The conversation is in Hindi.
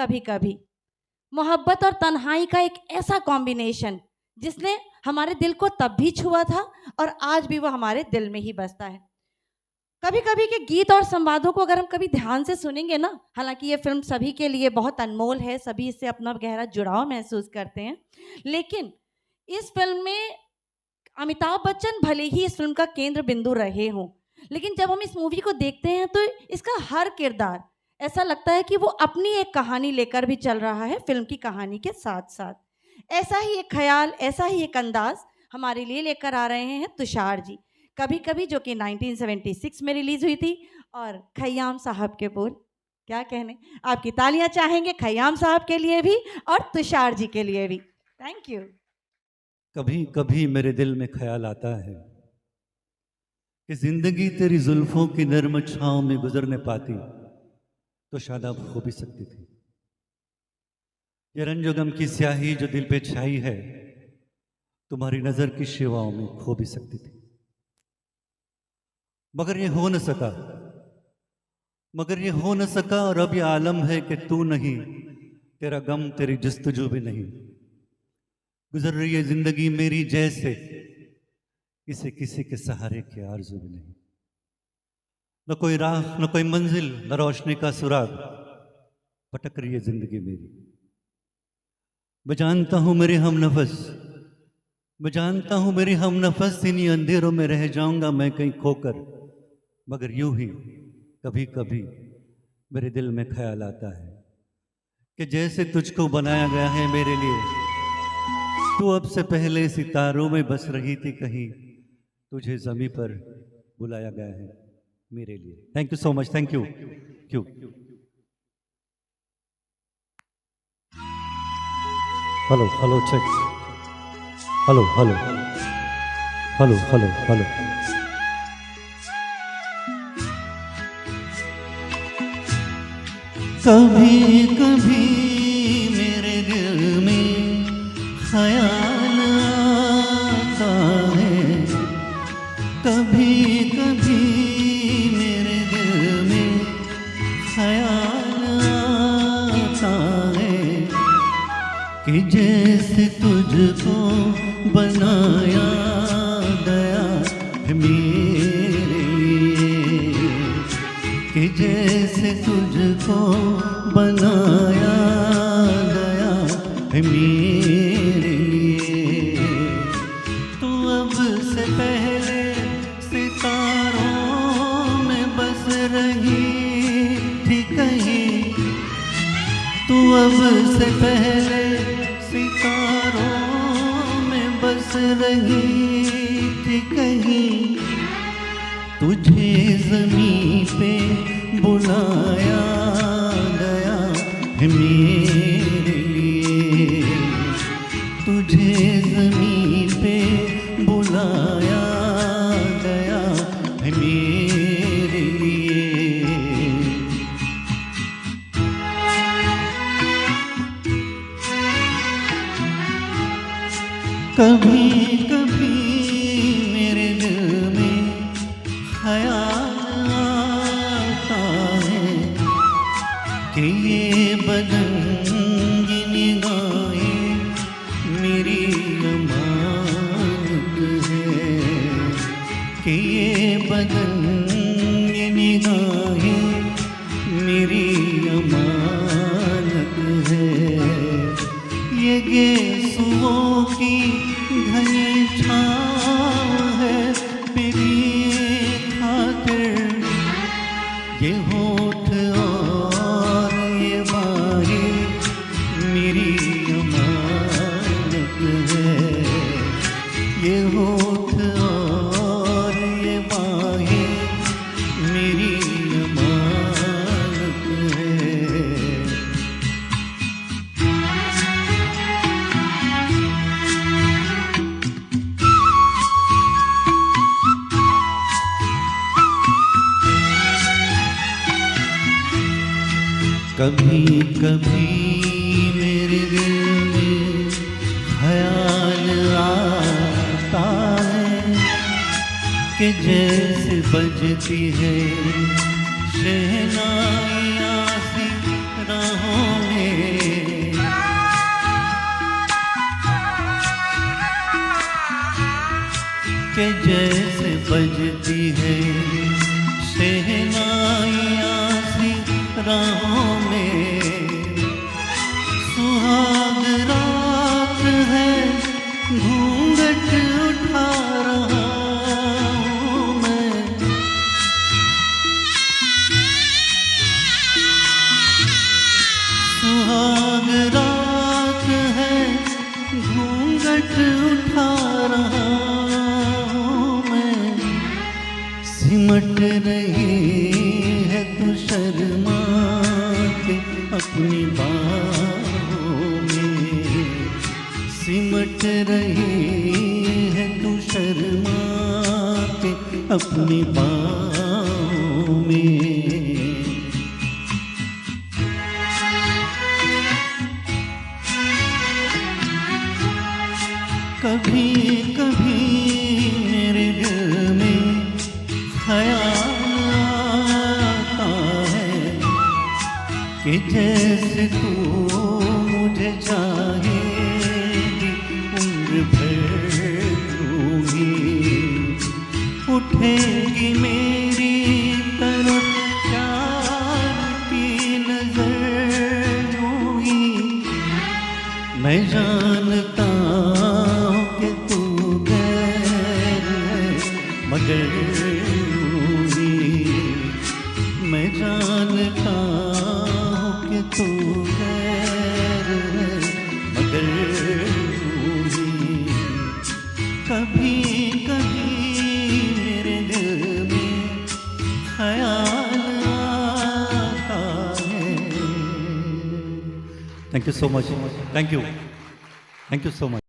कभी कभी। मोहब्बत और तन्हाई का एक ऐसा कॉम्बिनेशन जिसने हमारे दिल को तब भी छुआ था और आज भी वो हमारे दिल में ही बसता है। कभी कभी के गीत और संवादों को अगर हम कभी ध्यान से सुनेंगे ना, हालांकि ये फिल्म सभी के लिए बहुत अनमोल है, सभी इससे अपना गहरा जुड़ाव महसूस करते हैं, लेकिन इस फिल्म में अमिताभ बच्चन भले ही इस फिल्म का केंद्र बिंदु रहे हों, लेकिन जब हम इस मूवी को देखते हैं तो इसका हर किरदार ऐसा लगता है कि वो अपनी एक कहानी लेकर भी चल रहा है फिल्म की कहानी के साथ साथ। ऐसा ही एक ख्याल, ऐसा ही एक अंदाज हमारे लिए लेकर आ रहे हैं तुषार जी। कभी कभी जो कि 1976 में रिलीज हुई थी, और खय्याम साहब के बोल क्या कहने। आपकी तालियां चाहेंगे खय्याम साहब के लिए भी और तुषार जी के लिए भी। Thank you. कभी कभी मेरे दिल में ख्याल आता है कि जिंदगी तेरी जुल्फों की नर्म छांव में गुजरने पाती तो शायद अब हो भी सकती थी। ये रंजो गम की स्याही जो दिल पे छाई है तुम्हारी नजर की शिवाओं में खो भी सकती थी, मगर ये हो न सका, मगर ये हो न सका। और अब ये आलम है कि तू नहीं, तेरा गम तेरी जस्तजू भी नहीं। गुजर रही है जिंदगी मेरी जैसे इसे किसी के सहारे की आरज़ू भी नहीं। न कोई राह, न कोई मंजिल, न रोशनी का सुराग, भटक रही है जिंदगी मेरी। मैं जानता हूं मेरे हम नफस, मैं जानता हूं मेरे हम नफस, इन्हीं अंधेरों में रह जाऊंगा मैं कहीं खोकर। मगर यूं ही कभी कभी मेरे दिल में ख्याल आता है कि जैसे तुझको बनाया गया है मेरे लिए, तू अब से पहले सितारों में बस रही थी कहीं, तुझे ज़मीं पर बुलाया गया है मेरे लिए। Thank you so much, thank you. क्यों hello hello check, hello hello hello hello hello. कभी कभी मेरे दिल में ख्याल आता है, कभी कभी मेरे दिल में ख्याल आता है कि जैसे तुझको बनाया गया है मेरे लिए, कि जैसे तुझको बनाया गया है मेरे लिए। तू अब से पहले सितारों में बस रही थी कहीं, तू अब से पहले सितारों में बस रही थी कहीं, तुझे ज़मीं पे बुलाया गया है मेरे लिए, तुझे ज़मीं पे बुलाया गया है मेरे लिए। कभी कभी मेरे दिल में ख्याल आता है कि ये बदन, ये निगाहें मेरी अमानत है, कि ये बदन, ये निगाहें मेरी अमानत है। ये गेसुओं की घनी छाँव है मेरी खातिर, ये होठ और ये बाहें मेरी अमानत है, ये होठ और ये बाहें मेरी अमानत है। कभी कभी मेरे दिल में ख्याल आता है कि जैसे बजती है शहनाइयाँ सी राहों में। कि जैसे बजती है शहनाइयाँ सी राहों में, सुहाग रात है घूंघट उठा रहा हूँ मैं। सुहाग रात है घूंघट उठा रहा हूँ मैं। सिमट रही है तू शर्मा के अपनी बाहों में। सिमट रही है तू शर्मा के अपनी बाहों में। कभी कभी मेरे दिल में ख्याल आता है कि जैसे तू मुझे चाहेगी उम्र भर लूंगी। उठेगी मेरी तरफ प्यार की नजर यूं ही। मैं जानता हूँ कि तू गैर है मगर यूं ही। मैं जानता हूँ कि तू गैर है मगर यूं ही। कभी कभी मेरे दिल में ख्याल आता है। Thank you so much. Thank you so much.